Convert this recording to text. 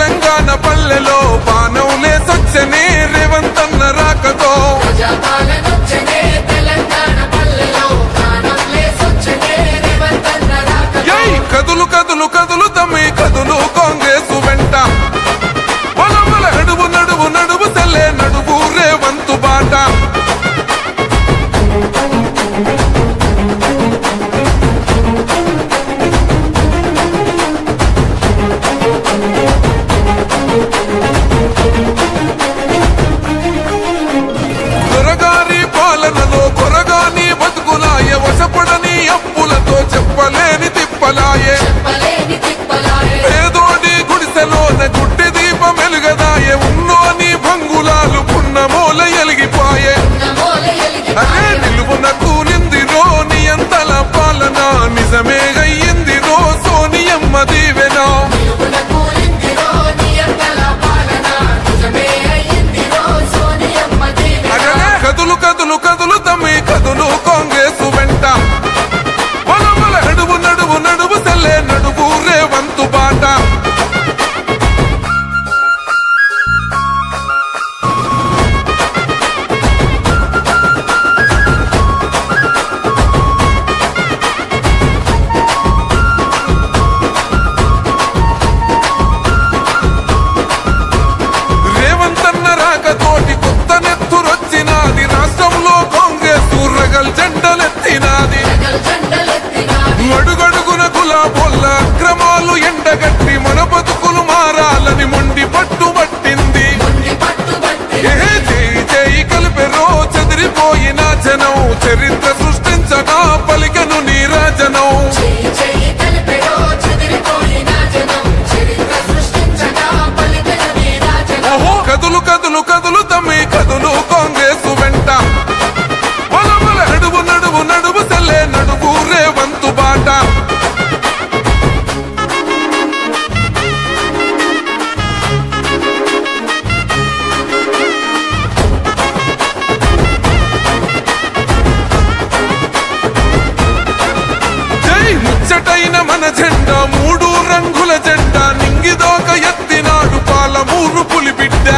తెలంగాణ పల్లెలో బాణంలే సొచ్చనే రేవంత్ అన్న రాకతో కదులు కదులు కదులు తమ్మి కదులు కాంగ్రెస్ వెంట నడువు నడువు నడువు తెల్లే నడువు రేవంత్ బాట దొరగారి పాలనలో కొరగాని బతుకులాయ వశపడని అప్పులతో చెప్పలేని తిప్పలాయే పేదోడి గుడిసెలోన గుడ్డి దీపం వెలుగదాయే ఉన్నోని భంగులాలు పున్నమూల ఎలిగిపోయే అదే నిలువున కూలిందిరో నియంతల పాలన నిజమే అయ్యిందిరో సోనియమ్మ దీవెనా కదులు కదులు కదులు తమ్మి కదులు కాంగ్రెస్ వెంట నడువు నడువు నడువు తెల్లే నడువు రేవంత్ బాట రేవంత్ అన్న రాకతోటి కొత్త నెత్తురొచ్చినాది రాష్ట్రంలో కాంగ్రెస్ రగల్ జెండలెత్తినాది అడుగడుగున గులాబోళ్ళ అక్రమాలు ఎండగట్టి మన బతుకులు మారాలని మొండి పట్టుబట్టింది చేయి చేయి కలిపెరో చెదిరిపోయిన జనం చరిత్ర సృష్టించగా పలికెను నీరాజనం కదులు కదులు కదులు తమ్మి కదులు కాంగ్రెస్ వెంట నడువు నడువు నడువు తెల్లే నడువు రేవంత్ బాట జై ముచ్చటైన మన జెండా మూడు రంగుల జెండా నింగిదోక ఎత్తినాడు పాలమూరు పులిబిడ్డ